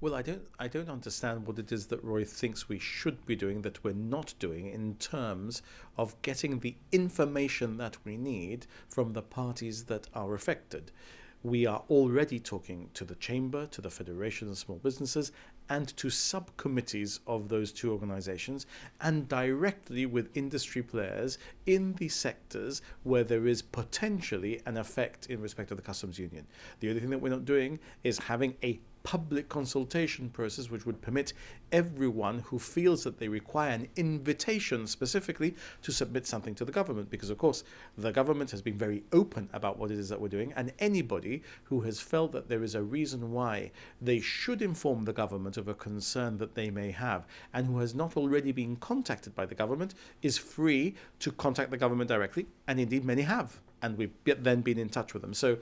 Well, I don't understand what it is that Roy thinks we should be doing that we're not doing in terms of getting the information that we need from the parties that are affected. We are already talking to the Chamber, to the Federation of Small Businesses, and to subcommittees of those two organizations, and directly with industry players in the sectors where there is potentially an effect in respect of the customs union. The only thing that we're not doing is having a public consultation process which would permit everyone who feels that they require an invitation specifically to submit something to the government, because of course the government has been very open about what it is that we're doing, and anybody who has felt that there is a reason why they should inform the government of a concern that they may have and who has not already been contacted by the government is free to contact the government directly, and indeed many have, and we've then been in touch with them. So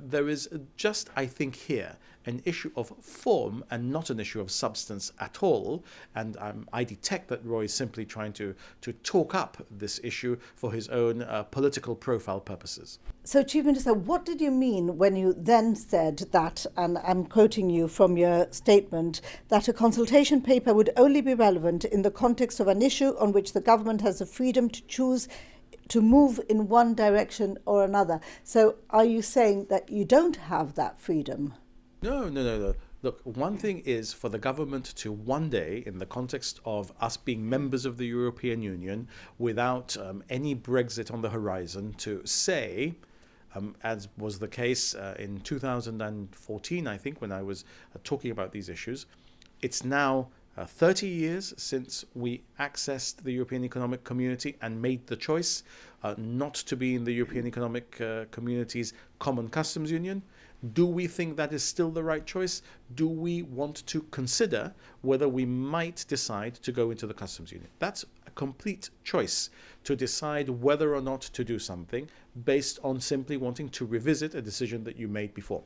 there is just, I think, here an issue of form and not an issue of substance at all. And I detect that Roy is simply trying to talk up this issue for his own political profile purposes. So, Chief Minister, what did you mean when you then said that, and I'm quoting you from your statement, that a consultation paper would only be relevant in the context of an issue on which the government has the freedom to choose to move in one direction or another? So are you saying that you don't have that freedom? No. Look, one thing is for the government to one day, in the context of us being members of the European Union, without any Brexit on the horizon, to say, as was the case in 2014, I think, when I was talking about these issues, it's now 30 years since we accessed the European Economic Community and made the choice not to be in the European Economic Community's Common Customs Union. Do we think that is still the right choice? Do we want to consider whether we might decide to go into the customs union? That's a complete choice to decide whether or not to do something based on simply wanting to revisit a decision that you made before.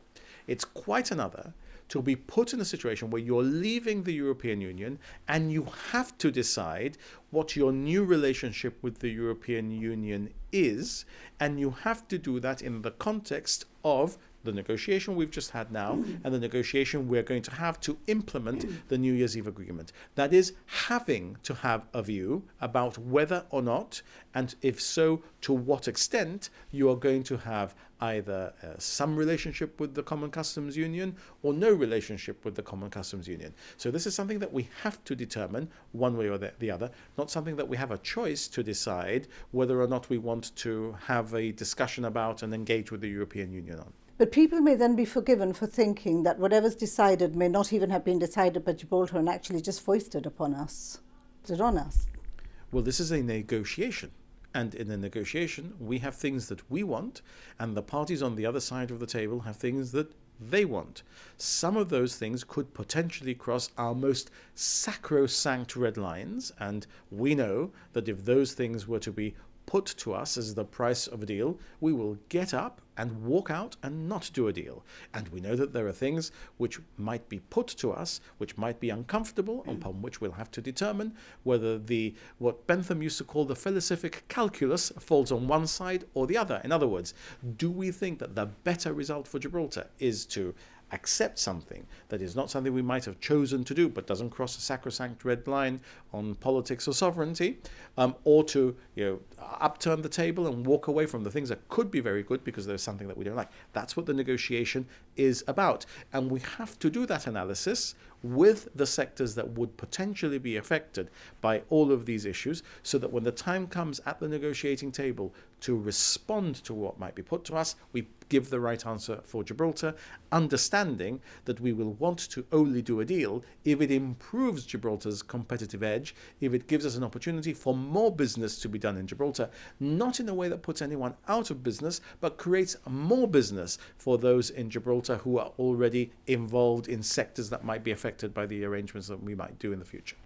It's quite another to be put in a situation where you're leaving the European Union and you have to decide what your new relationship with the European Union is, and you have to do that in the context of the negotiation we've just had now and the negotiation we're going to have to implement the New Year's Eve agreement. That is, having to have a view about whether or not, and if so, to what extent, you are going to have either some relationship with the Common Customs Union or no relationship with the Common Customs Union. So this is something that we have to determine one way or the other, not something that we have a choice to decide whether or not we want to have a discussion about and engage with the European Union on. But people may then be forgiven for thinking that whatever's decided may not even have been decided by Gibraltar and actually just foisted upon us. Is it on us? Well, this is a negotiation. And in a negotiation, we have things that we want, and the parties on the other side of the table have things that they want. Some of those things could potentially cross our most sacrosanct red lines, and we know that if those things were to be put to us as the price of a deal, we will get up and walk out and not do a deal. And we know that there are things which might be put to us, which might be uncomfortable, upon which we'll have to determine whether what Bentham used to call the philosophic calculus falls on one side or the other. In other words, do we think that the better result for Gibraltar is to accept something that is not something we might have chosen to do but doesn't cross a sacrosanct red line on politics or sovereignty, or to upturn the table and walk away from the things that could be very good because there's something that we don't like? That's what the negotiation is about, and we have to do that analysis with the sectors that would potentially be affected by all of these issues, so that when the time comes at the negotiating table to respond to what might be put to us, we give the right answer for Gibraltar, understanding that we will want to only do a deal if it improves Gibraltar's competitive edge, if it gives us an opportunity for more business to be done in Gibraltar, not in a way that puts anyone out of business, but creates more business for those in Gibraltar who are already involved in sectors that might be affected by the arrangements that we might do in the future.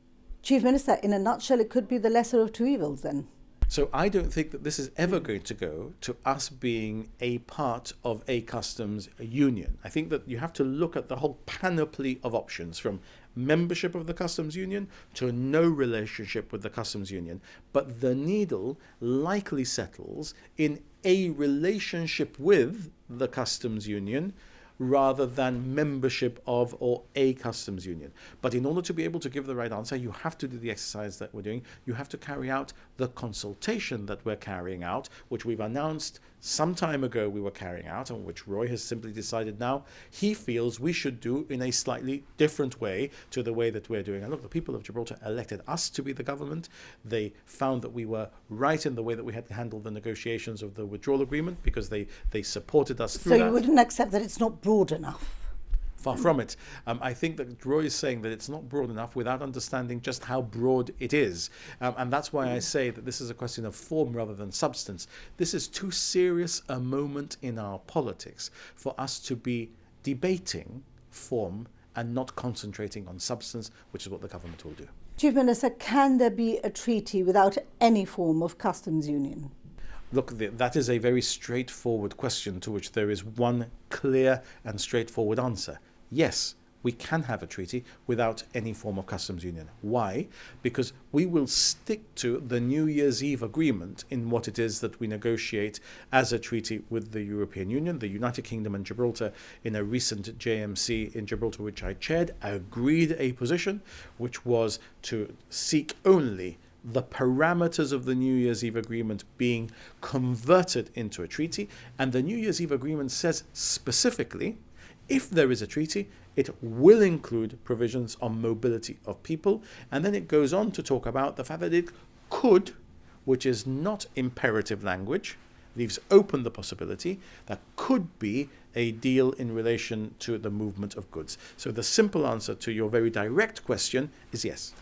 Chief Minister, in a nutshell, it could be the lesser of two evils then. So I don't think that this is ever going to go to us being a part of a customs union. I think that you have to look at the whole panoply of options, from membership of the customs union to no relationship with the customs union. But the needle likely settles in a relationship with the customs union, rather than membership of or a customs union. But in order to be able to give the right answer, you have to do the exercise that we're doing. You have to carry out the consultation that we're carrying out, which we've announced some time ago we were carrying out, and which Roy has simply decided now he feels we should do in a slightly different way to the way that we're doing. And look, the people of Gibraltar elected us to be the government. They found that we were right in the way that we had to handle the negotiations of the withdrawal agreement, because they supported us through So that. you wouldn't accept that it's not broad enough? Far from it. I think that Roy is saying that it's not broad enough without understanding just how broad it is. And that's why I say that this is a question of form rather than substance. This is too serious a moment in our politics for us to be debating form and not concentrating on substance, which is what the government will do. Chief Minister, can there be a treaty without any form of customs union? Look, that is a very straightforward question to which there is one clear and straightforward answer. Yes, we can have a treaty without any form of customs union. Why? Because we will stick to the New Year's Eve agreement in what it is that we negotiate as a treaty with the European Union. The United Kingdom and Gibraltar, in a recent JMC in Gibraltar, which I chaired, agreed a position which was to seek only the parameters of the New Year's Eve agreement being converted into a treaty. And the New Year's Eve agreement says specifically, if there is a treaty, it will include provisions on mobility of people. And then it goes on to talk about the fact that it could, which is not imperative language, leaves open the possibility that could be a deal in relation to the movement of goods. So the simple answer to your very direct question is yes.